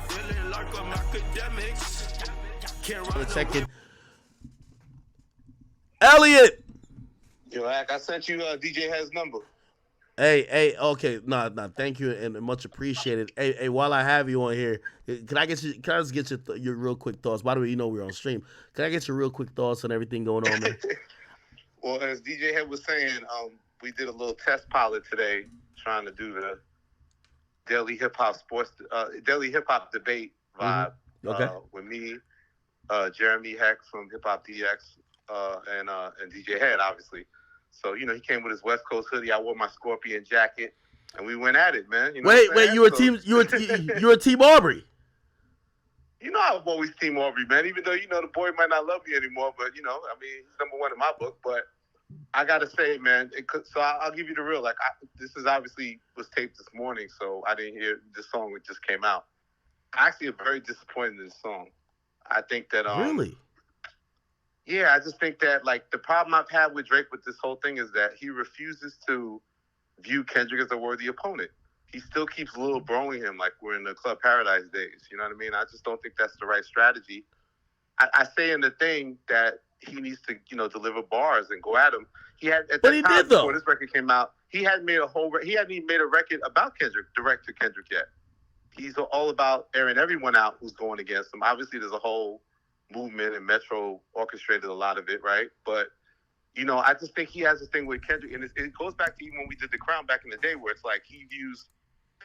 feeling like I'm Akademiks. Check in. Elliot! Yo, Ak, I sent you DJ Head's number. Hey, okay, nah, thank you and much appreciated. Hey, while I have you on here, can I just get your real quick thoughts? By the way, you know we're on stream. Can I get your real quick thoughts on everything going on, man? Well, as DJ Head was saying, we did a little test pilot today, trying to do the daily hip hop debate vibe. Okay. With me, Jeremy Heck from Hip Hop DX, and DJ Head, obviously. So, he came with his West Coast hoodie. I wore my Scorpion jacket, and we went at it, man. You know wait, you were Team Aubrey. I've always Team Aubrey, man. Even though the boy might not love me anymore, but he's number one in my book. But I gotta say, man. I'll give you the real. This is obviously was taped this morning, so I didn't hear the song that just came out. I actually am very disappointed in this song. I think that Really. Yeah, I just think that, the problem I've had with Drake with this whole thing is that he refuses to view Kendrick as a worthy opponent. He still keeps little broing him like we're in the Club Paradise days. You know what I mean? I just don't think that's the right strategy. I say in the thing that he needs to, deliver bars and go at him. He had at that time before this record came out, he hadn't even made a record about Kendrick, direct to Kendrick yet. He's all about airing everyone out who's going against him. Obviously, there's a whole movement, and Metro orchestrated a lot of it, right? But I just think he has a thing with Kendrick, and it goes back to even when we did The Crown back in the day, where it's like he views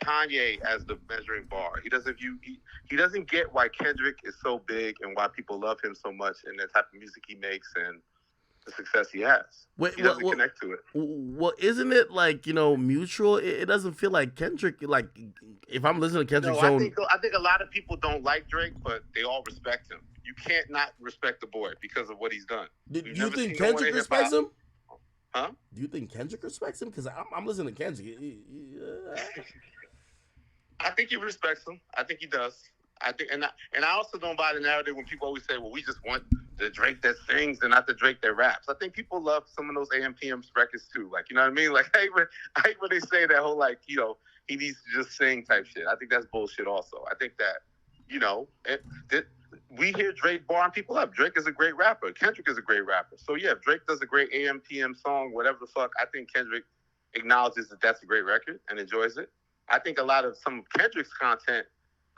Kanye as the measuring bar. He doesn't get why Kendrick is so big and why people love him so much and the type of music he makes and the success he has. He doesn't connect to it. Well, isn't it mutual? It doesn't feel like Kendrick. Like if I'm listening to Kendrick's I think a lot of people don't like Drake, but they all respect him. You can't not respect the boy because of what he's done. Do you think Kendrick respects him? Huh? Do you think Kendrick respects him? Because I'm listening to Kendrick. I think he respects him. I think he does. I think, and I also don't buy the narrative when people always say, "Well, we just want the Drake that sings and not the Drake that raps." I think people love some of those AM/PM records too. You know what I mean? I hate when they say that whole he needs to just sing type shit. I think that's bullshit. Also, I think that we hear Drake barring people up. Drake is a great rapper. Kendrick is a great rapper. So yeah, if Drake does a great AM/PM song, whatever the fuck, I think Kendrick acknowledges that that's a great record and enjoys it. I think a lot of some of Kendrick's content,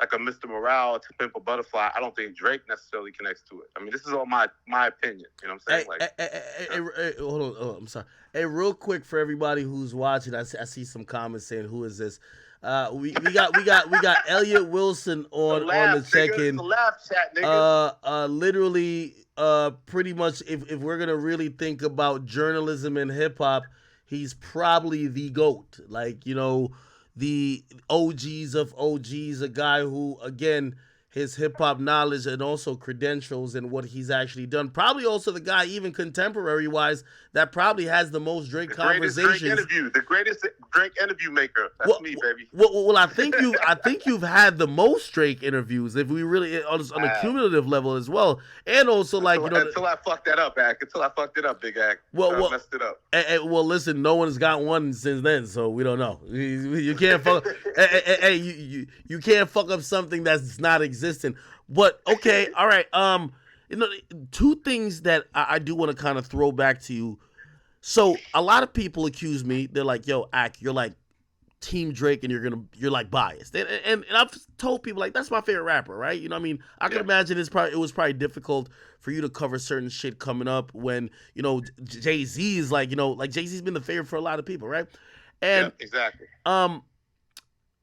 like a Mr. Morale, To Pimp a Butterfly, I don't think Drake necessarily connects to it. I mean, this is all my opinion. You know what I'm saying? Hey, hold on. Oh, I'm sorry. Hey, real quick for everybody who's watching, I see some comments saying, "Who is this?" We got Elliot Wilson on the check-in. It's a laugh chat, nigga. Literally, pretty much, if we're gonna really think about journalism and hip hop, he's probably the GOAT. The OGs of OGs, a guy who, again, his hip-hop knowledge and also credentials and what he's actually done. Probably also the guy, even contemporary-wise, that probably has the most Drake conversations. The greatest Drake interview maker. That's me, baby. Well, I think you've had the most Drake interviews, if we really on a cumulative level as well, and also until I fucked that up, Ak. Until I fucked it up, Big Ak. I messed it up. Well, listen, no one's got one since then, so we don't know. You can't fuck. You can't fuck up something that's not existent. But okay, all right. Two things that I do want to kind of throw back to you. So a lot of people accuse me. They're like, "Yo, Ak, you're like Team Drake, and you're like biased." And I've told people that's my favorite rapper, right? You know what I mean? I can imagine it was probably difficult for you to cover certain shit coming up when Jay-Z is Jay-Z's been the favorite for a lot of people, right? And yeah, exactly.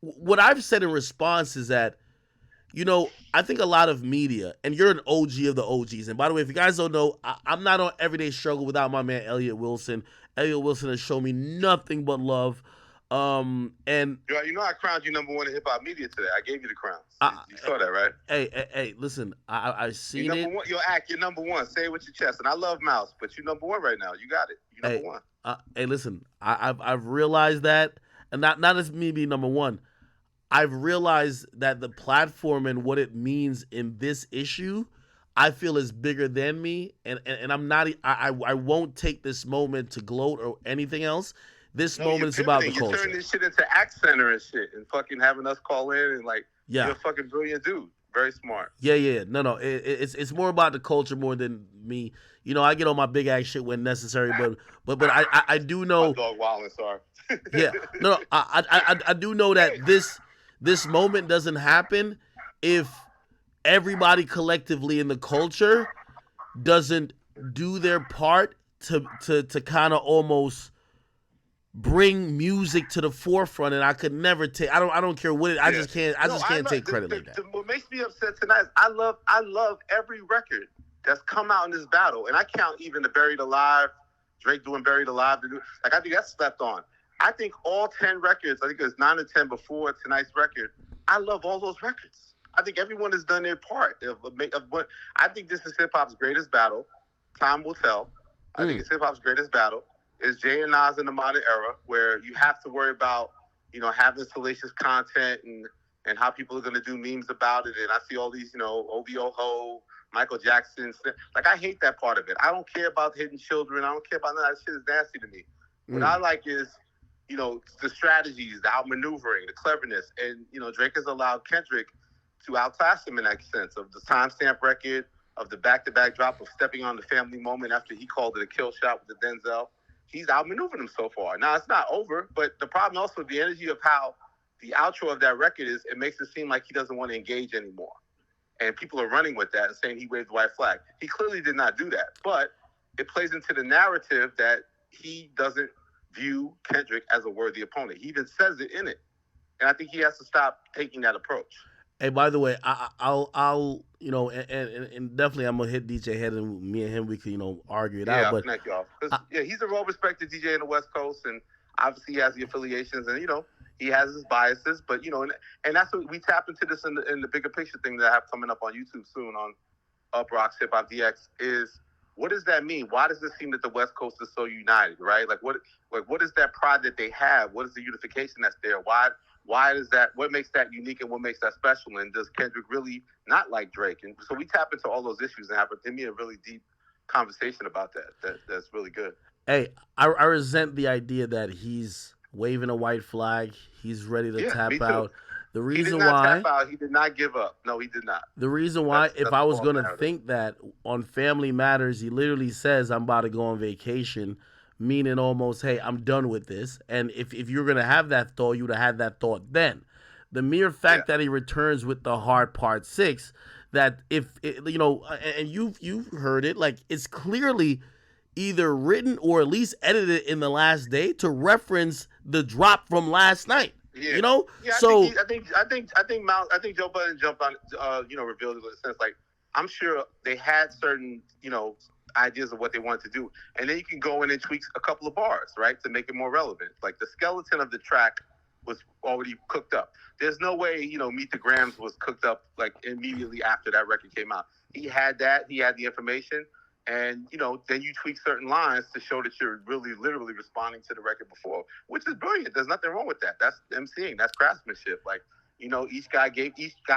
What I've said in response is that, I think a lot of media, and you're an OG of the OGs. And by the way, if you guys don't know, I'm not on Everyday Struggle without my man, Elliot Wilson. Elliot Wilson has shown me nothing but love. And I crowned you number one in hip hop media today. I gave you the crown. You saw that, right? Hey, listen, I've seen it. One. Ak, you're number one. Say it with your chest. And I love Mouse, but you're number one right now. You got it. You're number one. Hey, listen, I've realized that, and not as me being number one. I've realized that the platform and what it means in this issue, I feel is bigger than me, and I'm not. I won't take this moment to gloat or anything else. This No, you're moment is about the pivoting. You're culture. turning this shit into Act Center and shit, and fucking having us call in and like, Yeah. you're a fucking brilliant dude. Very smart. Yeah. No. It's more about the culture more than me. You know, I get on my big ass shit when necessary, but I do My know. dog Wildin', sorry. Yeah. No. I do know that this moment doesn't happen if everybody collectively in the culture doesn't do their part to kind of almost bring music to the forefront. And I could never take. I don't care what it. I just can't. I just can't take credit like that. What makes me upset tonight is I love every record that's come out in this battle, and I count even the Buried Alive, Drake doing Buried Alive. Like I think that's slept on. I think all 10 records. I think it was 9 or 10 before tonight's record. I love all those records. I think everyone has done their part of what I think this is hip hop's greatest battle. Time will tell. I think it's hip hop's greatest battle. Is Jay and Nas in the modern era, where you have to worry about, having salacious content and how people are going to do memes about it. And I see all these, OVO Ho, Michael Jackson. Like, I hate that part of it. I don't care about hitting children. I don't care about none of that shit. Is nasty to me. What I like is, the strategies, the outmaneuvering, the cleverness. And, Drake has allowed Kendrick to outclass him in that sense of the timestamp record, of the back-to-back drop, of stepping on the family moment after he called it a kill shot with the Denzel. He's outmaneuvered him so far. Now, it's not over, but the problem also, the energy of how the outro of that record is, it makes it seem like he doesn't want to engage anymore. And people are running with that and saying he waved the white flag. He clearly did not do that, but it plays into the narrative that he doesn't view Kendrick as a worthy opponent. He even says it in it. And I think he has to stop taking that approach. Hey, by the way, I'll and definitely I'm gonna hit DJ Head, and me and him we could argue it out. I'll But connect y'all. He's a well-respected DJ in the West Coast, and obviously he has the affiliations, and he has his biases. But and that's what we tap into this in the bigger picture thing that I have coming up on YouTube soon on Up Rocks Hip Hop DX is, what does that mean? Why does it seem that the West Coast is so united, right? What is that pride that they have? What is the unification that's there? Why is that? What makes that unique and what makes that special? And does Kendrick really not like Drake? And so we tap into all those issues and have a really deep conversation about that. That's really good. Hey, I resent the idea that he's waving a white flag. He's ready to tap out. The reason he did not why tap out, he did not give up. No, he did not. The reason why, if I was going to narrative. think that on Family Matters, he literally says, I'm about to go on vacation, meaning almost, hey, I'm done with this. And if you're going to have that thought, you would have had that thought then. The mere fact that he returns with the hard part 6, that and you've heard it, like, it's clearly either written or at least edited in the last day to reference the drop from last night. Yeah. So I think Joe Budden jumped on, revealed it in a sense, like, I'm sure they had certain, ideas of what they wanted to do. And then you can go in and tweak a couple of bars, right, to make it more relevant. Like, the skeleton of the track was already cooked up. There's no way, Meet the Grams was cooked up, like, immediately after that record came out. He had that. He had the information. And, then you tweak certain lines to show that you're really literally responding to the record before, which is brilliant. There's nothing wrong with that. That's emceeing. That's craftsmanship. Like, each guy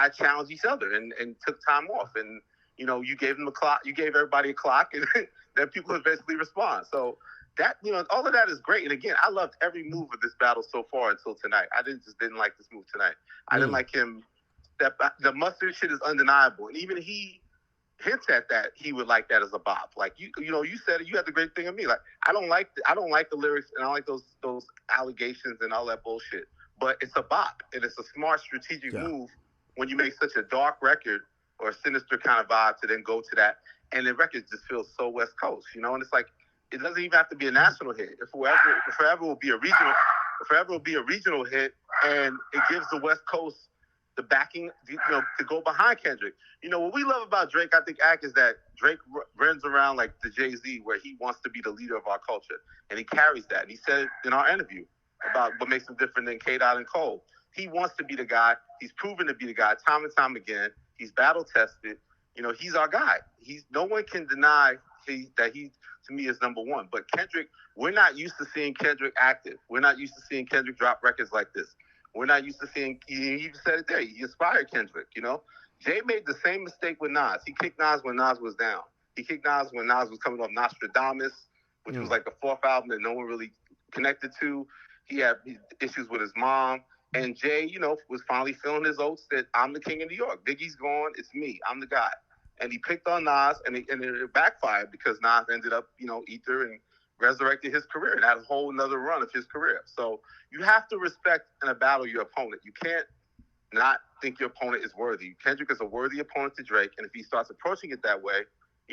challenged each other and took time off. And, you gave them a clock. You gave everybody a clock, and then people would basically respond. So that, all of that is great. And again, I loved every move of this battle so far until tonight. I didn't like this move tonight. I didn't like him. The mustard shit is undeniable. And even he hints at that he would like that as a bop. Like, you said it. You had the great thing of me. Like, I don't like the lyrics, and I don't like those allegations and all that bullshit. But it's a bop, and it's a smart strategic move when you make such a dark record or a sinister kind of vibe to then go to that, and the record just feels so West Coast, And it's like, it doesn't even have to be a national hit. If forever will be a regional hit, and it gives the West Coast the backing, to go behind Kendrick. What we love about Drake, I think, is that Drake runs around like the Jay-Z, where he wants to be the leader of our culture. And he carries that. And he said it in our interview about what makes him different than K-Dot and Cole. He wants to be the guy. He's proven to be the guy time and time again. He's battle-tested. He's our guy. No one can deny that he, to me, is number one. But Kendrick, we're not used to seeing Kendrick active. We're not used to seeing Kendrick drop records like this. We're not used to seeing, he even said it there, he inspired Kendrick, Jay made the same mistake with Nas. He kicked Nas when Nas was down. He kicked Nas when Nas was coming off Nostradamus, which was like the 4th album that no one really connected to. He had issues with his mom. And Jay, was finally feeling his oats that I'm the king of New York. Biggie's gone. It's me. I'm the guy. And he picked on Nas, and it backfired because Nas ended up, ether and resurrected his career and had a whole another run of his career. So you have to respect in a battle your opponent. You can't not think your opponent is worthy. Kendrick is a worthy opponent to Drake, and if he starts approaching it that way,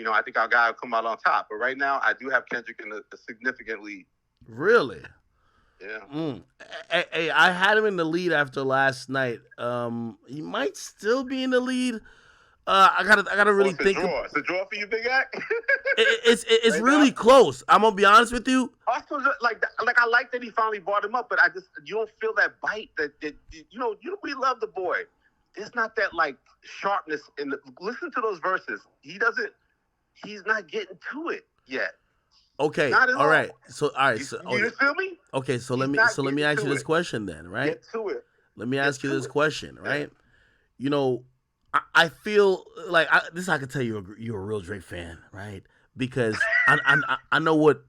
I think our guy will come out on top. But right now, I do have Kendrick in a significant lead. Really? Yeah. Hey, I had him in the lead after last night. He might still be in the lead. I gotta really think. It's a draw for you, Big Act. It's right really close. I'm gonna be honest with you. Also, like I like that he finally brought him up, but you don't feel that bite that we love the boy. There's not that like sharpness in the. Listen to those verses. He's not getting to it yet. Okay. All right. So you feel me? Okay. So let me ask you this question then, right? Get to it. Let me ask you this question, right? I feel like this. I can tell you you're a real Drake fan, right? Because I know what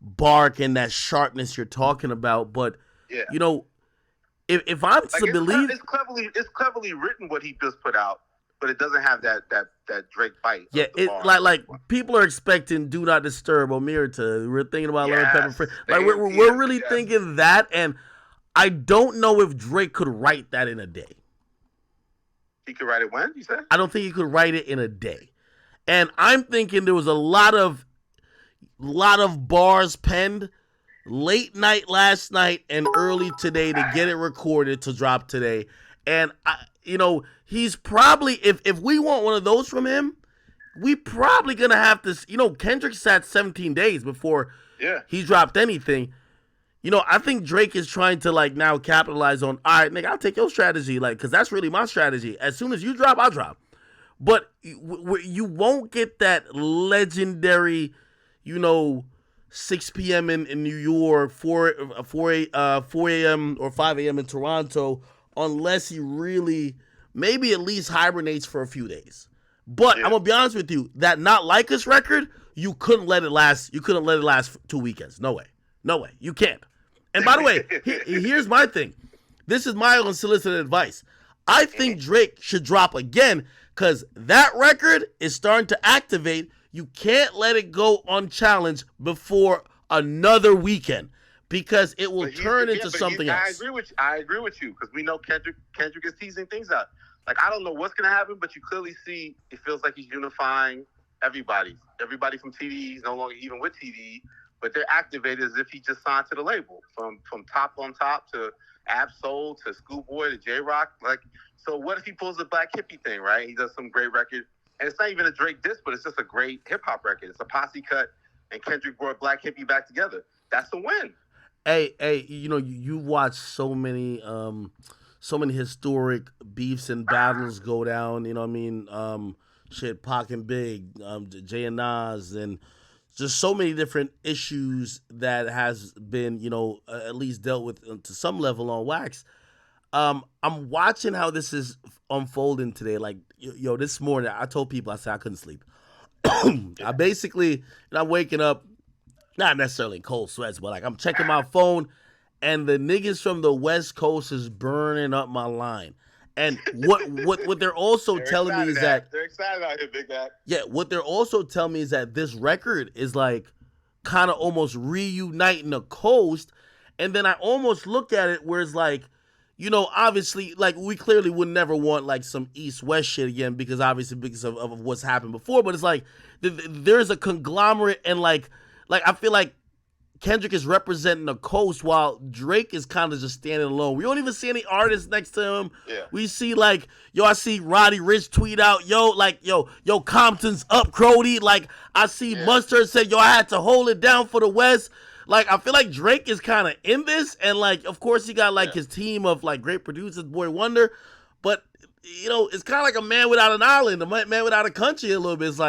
bark and that sharpness you're talking about, but if I'm to believe, it's cleverly written what he just put out, but it doesn't have that Drake bite. Yeah, like people are expecting "Do Not Disturb" Omerta. We're thinking about Lemon Pepper Free. Like we're really thinking that, and I don't know if Drake could write that in a day. He could write it when, you said? I don't think he could write it in a day. And I'm thinking there was a lot of bars penned late night last night and early today to get it recorded to drop today. And he's probably if we want one of those from him, we probably gonna have to. Kendrick sat 17 days before he dropped anything. I think Drake is trying to now capitalize on, all right, nigga, I'll take your strategy, because that's really my strategy. As soon as you drop, I'll drop. But you won't get that legendary, 6 p.m. in New York, 4 a.m. or 5 a.m. in Toronto, unless he really maybe at least hibernates for a few days. But I'm gonna be honest with you, that Not Like Us record, you couldn't let it last. You couldn't let it last 2 weekends. No way. You can't. And by the way, here's my thing. This is my unsolicited advice. I think Drake should drop again because that record is starting to activate. You can't let it go unchallenged before another weekend because it will turn into something else. I agree with you because we know Kendrick is teasing things out. I don't know what's going to happen, but you clearly see it feels like he's unifying everybody. Everybody from TDE, he's no longer even with TDE. But they're activated as if he just signed to the label, from Top on Top to Ab-Soul to Schoolboy to J-Rock. So what if he pulls the Black Hippie thing, right? He does some great record. And it's not even a Drake diss, but it's just a great hip-hop record. It's a posse cut, and Kendrick brought Black Hippie back together. That's a win. Hey, you watch so many historic beefs and battles go down, Pac and Big, Jay and Nas, and just so many different issues that has been, at least dealt with to some level on Wax. I'm watching how this is unfolding today. This morning, I told people, I said I couldn't sleep. I'm waking up, not necessarily in cold sweats, but I'm checking my phone, and the niggas from the West Coast is burning up my line. And what they're also telling me is that they're excited about it, Big Act. Yeah, what they're also telling me is that this record is kind of almost reuniting the coast. And then I almost look at it where it's obviously, we clearly would never want some East-West shit again because of what's happened before. But it's there's a conglomerate and I feel like Kendrick is representing the coast while Drake is kind of just standing alone. We don't even see any artists next to him. Yeah. We see I see Roddy Ricch tweet out, yo, Compton's up, Crody. I see Mustard said, yo, I had to hold it down for the West. I feel like Drake is kind of in this, and of course he got his team of great producers, Boy Wonder, but it's kind of like a man without an island, a man without a country a little bit. It's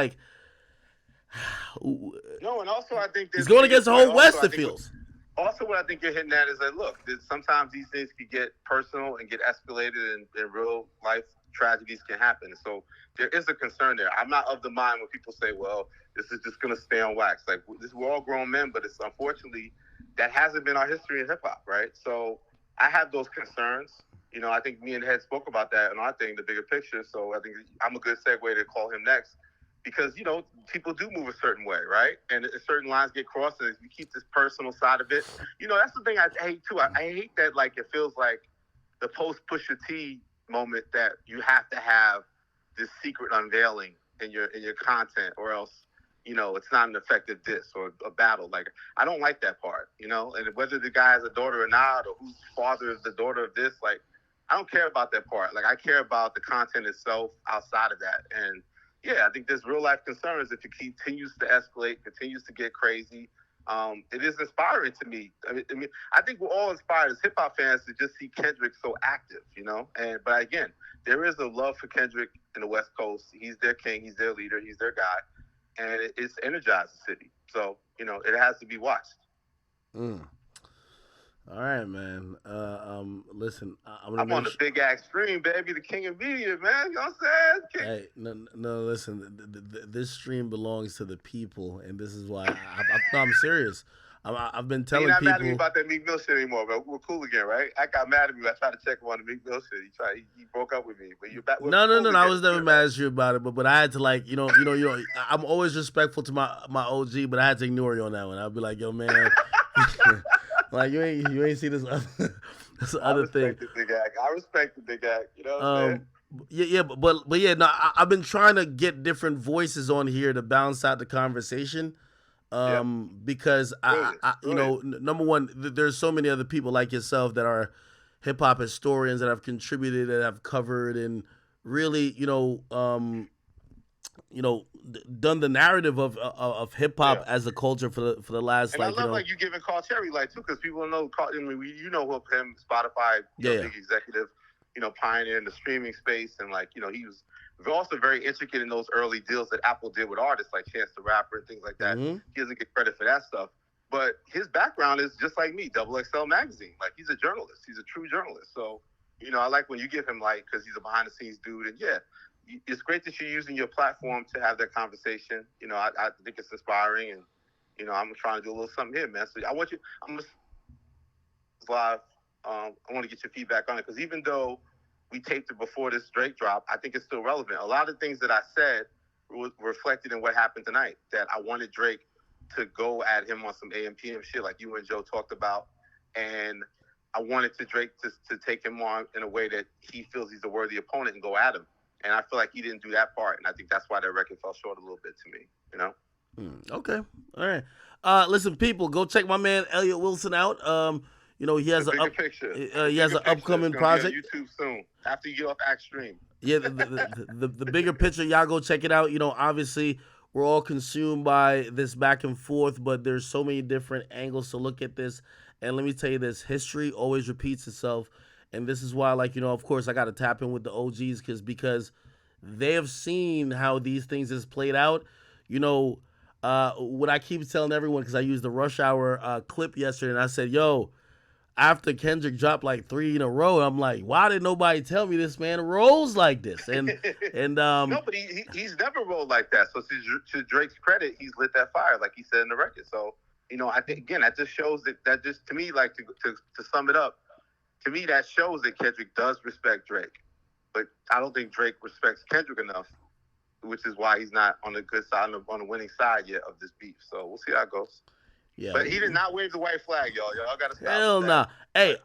no, and also I think he's going against the whole West. It feels. Also, what I think you're hitting at is look, sometimes these things can get personal and get escalated, and real life tragedies can happen. So there is a concern there. I'm not of the mind when people say, "Well, this is just going to stay on Wax." We're all grown men, but it's unfortunately that hasn't been our history in hip hop, right? So I have those concerns. You know, I think me and Head spoke about that in our thing, the bigger picture. So I think I'm a good segue to call him next because, you know, people do move a certain way, right? And certain lines get crossed, and if you keep this personal side of it, you know, that's the thing I hate too. I hate that, like, it feels like the post Pusha T moment that you have to have this secret unveiling in your content, or else, you know, it's not an effective diss or a battle. Like, I don't like that part, you know. And whether the guy has a daughter or not, or whose father is the daughter of this, like, I don't care about that part. Like, I care about the content itself outside of that. And yeah, I think there's real life concerns if it continues to escalate, continues to get crazy. It is inspiring to me. I mean, I think we're all inspired as hip hop fans to just see Kendrick so active, you know. But again, there is a love for Kendrick in the West Coast. He's their king. He's their leader. He's their guy, and it's energized the city. So, you know, it has to be watched. All right, man. Listen, I'm on the big axe stream, baby, the king of media, man. You know what I'm saying? Hey, no, listen. This stream belongs to the people, and this is why I'm serious. I've been telling people. You're not mad at me about that Meek Mill shit anymore, but we're cool again, right? I got mad at me. I tried to check him on the Meek Mill shit. He broke up with me, but you're back. No. I was never mad at you about it, but I had to, like, you know. I'm always respectful to my OG, but I had to ignore you on that one. I'd be like, yo, man. Like, you ain't see this other thing. I respect the big act. You know what I'm saying? But yeah, no, I've been trying to get different voices on here to balance out the conversation. Because you know, number one, there's so many other people like yourself that are hip hop historians that have contributed, that have covered, and really, done the narrative of hip hop as a culture for the last. And I love like you giving Carl Cherry light too, because people know Carl. I mean, you know him, Spotify, big executive, you know, pioneer in the streaming space, and like, you know, he was also very intricate in those early deals that Apple did with artists like Chance the Rapper and things like that. Mm-hmm. He doesn't get credit for that stuff, but his background is just like me, Double XL Magazine. Like, he's a journalist. He's a true journalist. So, you know, I like when you give him light because he's a behind the scenes dude, and it's great that you're using your platform to have that conversation. You know, I think it's inspiring, and, you know, I'm trying to do a little something here, man. So I'm live. I want to get your feedback on it, because even though we taped it before this Drake drop, I think it's still relevant. A lot of things that I said were reflected in what happened tonight, that I wanted Drake to go at him on some AM PM shit like you and Joe talked about, and I wanted Drake to take him on in a way that he feels he's a worthy opponent and go at him. And I feel like he didn't do that part, and I think that's why that record fell short a little bit to me, you know? Okay. All right. Listen, people, go check my man Elliot Wilson out. You know, he has an upcoming project. On YouTube soon, after you get off Act Stream. Yeah, the bigger picture, y'all go check it out. You know, obviously, we're all consumed by this back and forth, but there's so many different angles to look at this. And let me tell you this, history always repeats itself. And this is why, like, you know, of course, I got to tap in with the OGs because they have seen how these things has played out. You know, what I keep telling everyone, because I used the Rush Hour clip yesterday, and I said, yo, after Kendrick dropped like 3 in a row, I'm like, why did nobody tell me this man rolls like this? And no, but he's never rolled like that. So to Drake's credit, he's lit that fire, like he said in the record. So, you know, I think, again, that just shows that just, to me, like, to sum it up, to me, that shows that Kendrick does respect Drake. But I don't think Drake respects Kendrick enough, which is why he's not on the good side, on the winning side yet of this beef. So we'll see how it goes. Yeah, but he did not wave the white flag, y'all. Y'all got to stop. Hell nah. Hey,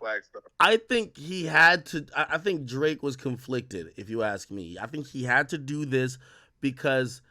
I think he had to. I think Drake was conflicted, if you ask me. I think he had to do this because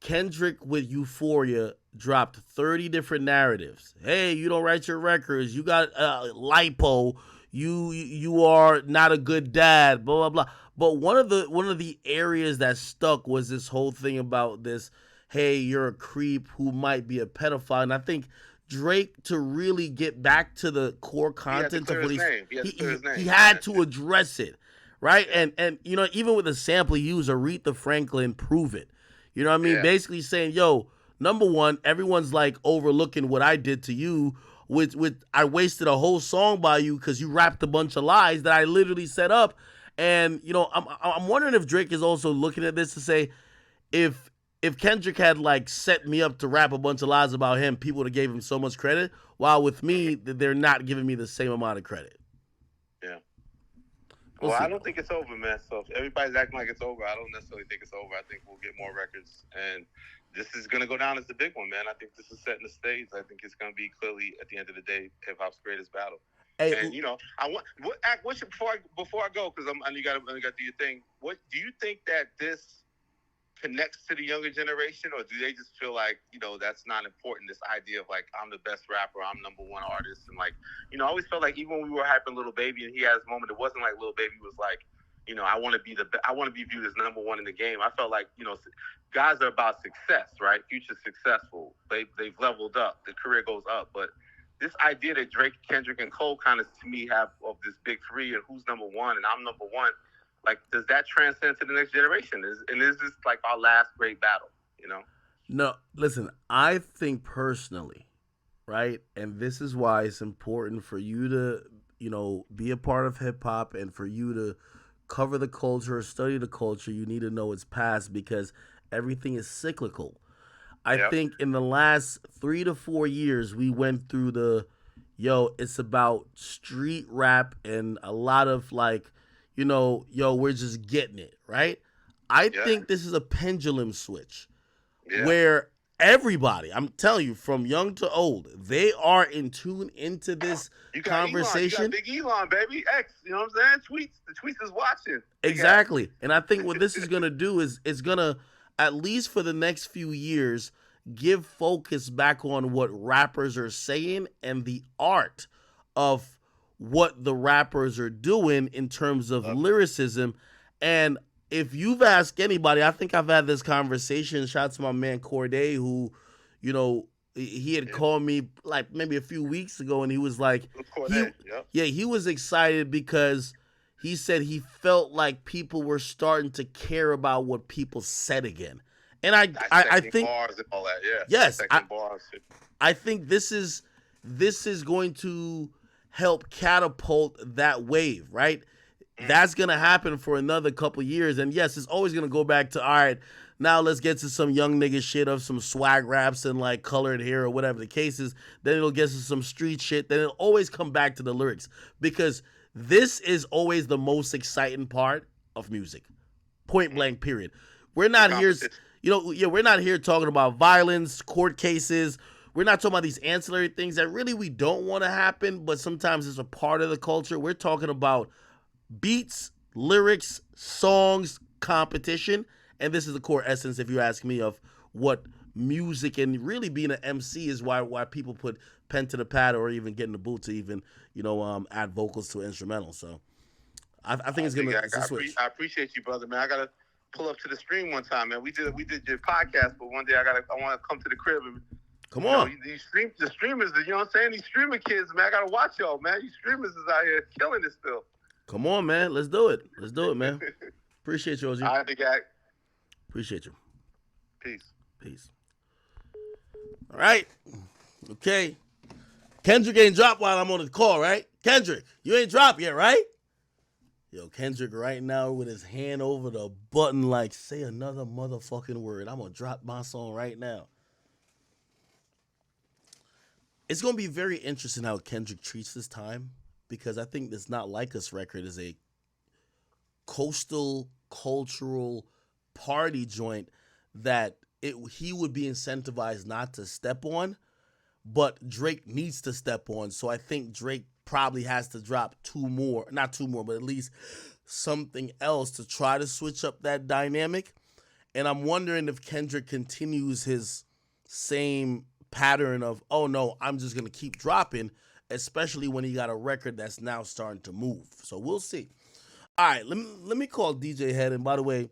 Kendrick with Euphoria dropped 30 different narratives. Hey, you don't write your records. You got lipo. You are not a good dad. Blah blah blah. But one of the areas that stuck was this whole thing about this. Hey, you're a creep who might be a pedophile. And I think Drake, to really get back to the core content of what he had to address it, right? And you know, even with the sample he used, Aretha Franklin, Prove It. You know what I mean? Yeah. Basically saying, yo, number one, everyone's like overlooking what I did to you. With I wasted a whole song by you because you rapped a bunch of lies that I literally set up. And, you know, I'm wondering if Drake is also looking at this to say, if if Kendrick had like set me up to rap a bunch of lies about him, people would have gave him so much credit. While with me, they're not giving me the same amount of credit. Yeah. We'll Well, see. I don't think it's over, man. So if everybody's acting like it's over, I don't necessarily think it's over. I think we'll get more records, and this is going to go down as the big one, man. I think this is setting the stage. I think it's going to be clearly, at the end of the day, hip hop's greatest battle. Hey, And I want before I go, because you got to do your thing. What do you think that this connects to the younger generation, or do they just feel like that's not important? This idea of like, I'm the best rapper, I'm number one artist, and like I always felt like even when we were hyping Lil Baby and he had his moment, it wasn't like Lil Baby was like, I want to be viewed as number one in the game. I felt like guys are about success, right? Future's successful. They've leveled up. The career goes up, but this idea that Drake, Kendrick, and Cole kind of, to me, have of this big three and who's number one and I'm number one, like, does that transcend to the next generation? Is this like our last great battle, No, listen, I think personally, right, and this is why it's important for you to, be a part of hip-hop and for you to cover the culture, study the culture. You need to know its past because everything is cyclical. I think in the last 3 to 4 years, we went through it's about street rap and a lot of like, we're just getting it, right? I think this is a pendulum switch where everybody, I'm telling you, from young to old, they are in tune into this conversation. You got Big Elon, baby. X, you know what I'm saying? The tweets is watching. Exactly. And I think what this is going to do is it's going to, at least for the next few years, give focus back on what rappers are saying and the art of what the rappers are doing in terms of lyricism. And if you've asked anybody, I think I've had this conversation, shout out to my man Corday, who, he had called me like maybe a few weeks ago and he was like, he was excited because he said he felt like people were starting to care about what people said again. And I think bars and all that, yes, I think this is going to help catapult that wave, right? That's gonna happen for another couple years, and yes, it's always gonna go back to all right. Now let's get to some young nigga shit of some swag raps and like colored hair or whatever the case is. Then it'll get to some street shit. Then it'll always come back to the lyrics because this is always the most exciting part of music. Point blank. Period. We're not here. We're not here talking about violence, court cases. We're not talking about these ancillary things that really we don't want to happen, but sometimes it's a part of the culture. We're talking about beats, lyrics, songs, competition, and this is the core essence, if you ask me, of what music and really being an MC is why people put pen to the pad or even get in the booth to even, add vocals to an instrumental. So I think it's gonna switch. I appreciate you, brother, man. I gotta pull up to the stream one time, man. We did your podcast, but one day I want to come to the crib and come on. The streamers, you know what I'm saying? These streamer kids, man. I gotta watch y'all, man. These streamers is out here killing it still. Come on, man. Let's do it, man. Appreciate you, OG. All right, big guy. Appreciate you. Peace. All right. Okay. Kendrick ain't dropped while I'm on the call, right? Kendrick, you ain't dropped yet, right? Yo, Kendrick right now with his hand over the button like, say another motherfucking word. I'm going to drop my song right now. It's going to be very interesting how Kendrick treats this time because I think this Not Like Us record is a coastal, cultural party joint that he would be incentivized not to step on, but Drake needs to step on. So I think Drake probably has to drop not two more, but at least something else to try to switch up that dynamic. And I'm wondering if Kendrick continues his same pattern of, oh no, I'm just going to keep dropping, especially when he got a record that's now starting to move. So we'll see. All right, let me call DJ Head. And by the way,